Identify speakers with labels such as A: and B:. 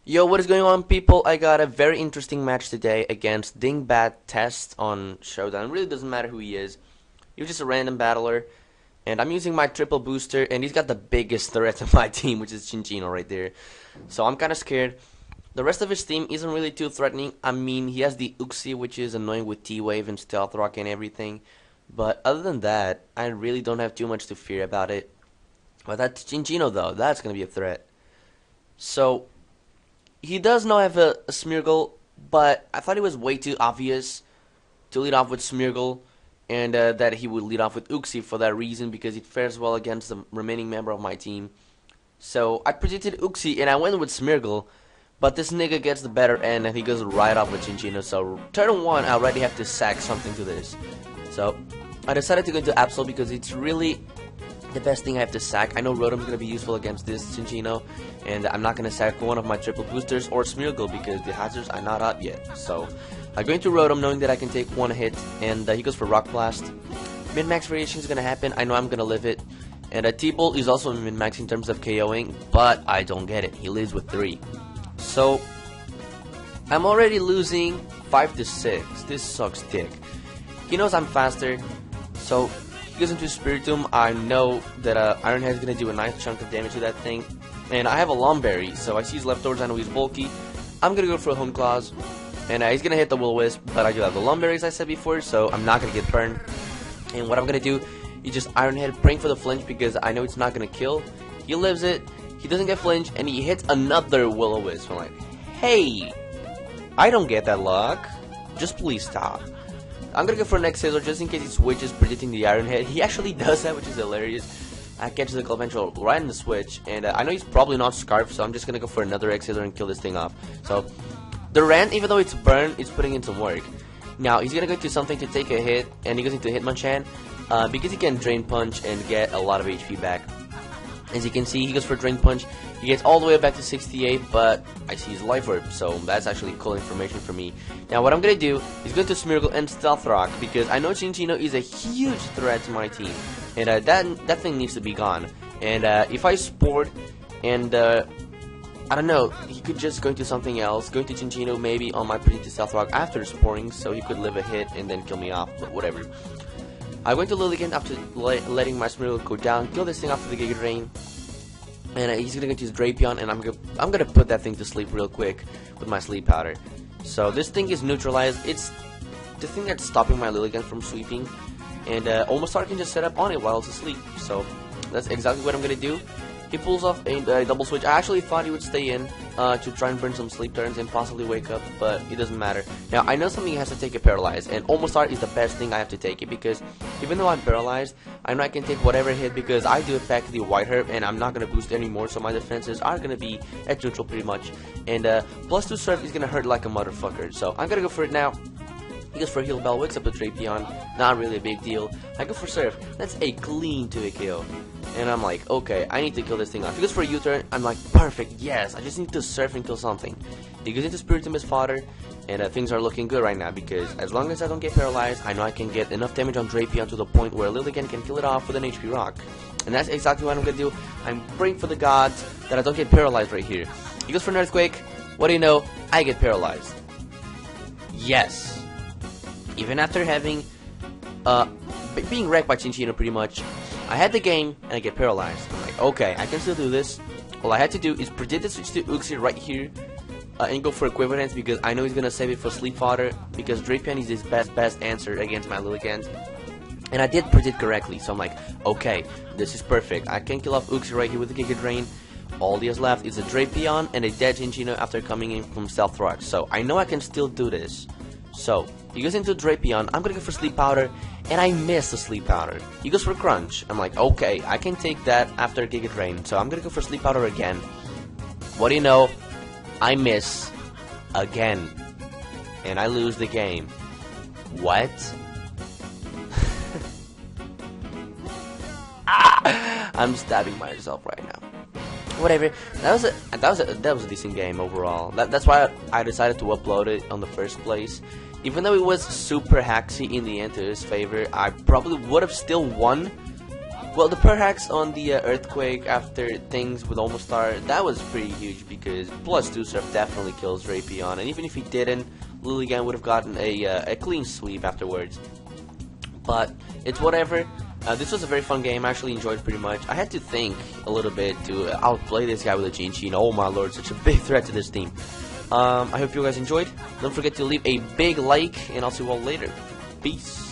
A: Yo, what is going on, people? I got a very interesting match today against Dingbat Test on Showdown. It really doesn't matter who he is. He's just a random battler. And I'm using my triple booster, and he's got the biggest threat to my team, which is Chinchino right there. So I'm kind of scared. The rest of his team isn't really too threatening. I mean, he has the Uxie, which is annoying with T-Wave and Stealth Rock and everything. But other than that, I really don't have too much to fear about it. But that's Chinchino, though. That's going to be a threat. So he does now have a Smeargle, but I thought it was way too obvious to lead off with Smeargle, and that he would lead off with Uxie for that reason, because it fares well against the remaining member of my team. So I predicted Uxie, and I went with Smeargle, but this nigga gets the better end, and he goes right off with Chinchino. So turn 1, I already have to sack something to this. So I decided to go into Absol because it's really the best thing I have to sack. I know Rotom's going to be useful against this Chinchino, and I'm not going to sack one of my triple boosters or Smeargle because the hazards are not up yet. So I go into Rotom knowing that I can take one hit, and he goes for Rock Blast. Min-max variation is going to happen. I know I'm going to live it. And T-Bolt is also min-max in terms of KOing, but I don't get it. He lives with 3. So I'm already losing 5 to 6. This sucks dick. He knows I'm faster, so he goes into Spiritomb. I know that Iron Head is going to do a nice chunk of damage to that thing. And I have a Lomberry, so I see his leftovers. I know he's bulky. I'm going to go for a Hone Claws. And he's going to hit the Will-O-Wisp, but I do have the Lomberry, as I said before, so I'm not going to get burned. And what I'm going to do is just Iron Head, praying for the flinch, because I know it's not going to kill. He lives it. He doesn't get flinch, and he hits another Will-O-Wisp. I'm like, hey, I don't get that luck. Just please stop. I'm gonna go for next Scizor just in case he switches, predicting the Iron Head. He actually does that, which is hilarious. I catch the Cleventual right in the switch, and I know he's probably not Scarf, so I'm just gonna go for another X-Scissor and kill this thing off. So the Rant, even though it's burned, it's putting in some work. Now he's gonna go to something to take a hit, and he goes into Hitmonchan because he can Drain Punch and get a lot of HP back. As you can see, he goes for Drain Punch. He gets all the way back to 68, but I see his Life Orb, so that's actually cool information for me. Now, what I'm going to do is go to Smeargle and Stealth Rock, because I know Chinchino is a huge threat to my team, and that thing needs to be gone. And if I Sport, and I don't know, he could just go into something else, go into Chinchino maybe on my predicted Stealth Rock after Sporting, so he could live a hit and then kill me off, but whatever. I went to Lilligant after letting my Smeargle go down, kill this thing after the Giga Drain. And he's gonna get his Drapion, and I'm gonna put that thing to sleep real quick with my Sleep Powder. So this thing is neutralized. It's the thing that's stopping my Lilligant from sweeping, and Omastar can just set up on it while it's asleep. So that's exactly what I'm gonna do. He pulls off a double switch. I actually thought he would stay in to try and burn some sleep turns and possibly wake up, but it doesn't matter. Now, I know something has to take a Paralyze, and Omastar is the best thing I have to take it, because even though I'm paralyzed, I know I can take whatever hit, because I do affect the White Herb, and I'm not going to boost anymore, so my defenses are going to be at neutral pretty much. And plus 2 Surf is going to hurt like a motherfucker, so I'm going to go for it now. He goes for Heal Bell, wakes up the Drapion, not really a big deal. I go for Surf, that's a clean 2-hit KO. And I'm like, okay, I need to kill this thing off. He goes for a U-turn, I'm like, perfect, yes, I just need to Surf and kill something. He goes into Spiritomb as fodder, and things are looking good right now, because as long as I don't get paralyzed, I know I can get enough damage on Drapion to the point where Lilligant can kill it off with an HP Rock. And that's exactly what I'm gonna do. I'm praying for the gods that I don't get paralyzed right here. He goes for an Earthquake, what do you know, I get paralyzed. Yes. Even after having, being wrecked by Chinchino pretty much, I had the game, and I get paralyzed. I'm like, okay, I can still do this. All I had to do is predict the switch to Uxie right here, and go for Equivalence, because I know he's gonna save it for Sleep Fodder, because Drapion is his best answer against my Lilligant. And I did predict correctly, so I'm like, okay, this is perfect. I can kill off Uxie right here with the Giga Drain. All he has left is a Drapion and a dead Chinchino after coming in from Stealth Rock. So I know I can still do this. So he goes into Drapion, I'm gonna go for Sleep Powder, and I miss the Sleep Powder. He goes for Crunch. I'm like, okay, I can take that after Giga Drain, so I'm gonna go for Sleep Powder again. What do you know? I miss again, and I lose the game. What? I'm stabbing myself right now. Whatever. That was a decent game overall. That's why I decided to upload it on the first place. Even though it was super hacksy in the end to his favor, I probably would have still won Well, the per hacks on the Earthquake after things would almost start, that was pretty huge because +2 surf definitely kills Raytheon, and even if he didn't, Lilligant would have gotten a clean sweep afterwards. But it's whatever. This was a very fun game. I actually enjoyed it pretty much. I had to think a little bit to outplay this guy with a Jinchi. Oh my lord, such a big threat to this team. I hope you guys enjoyed. Don't forget to leave a big like, and I'll see you all later. Peace.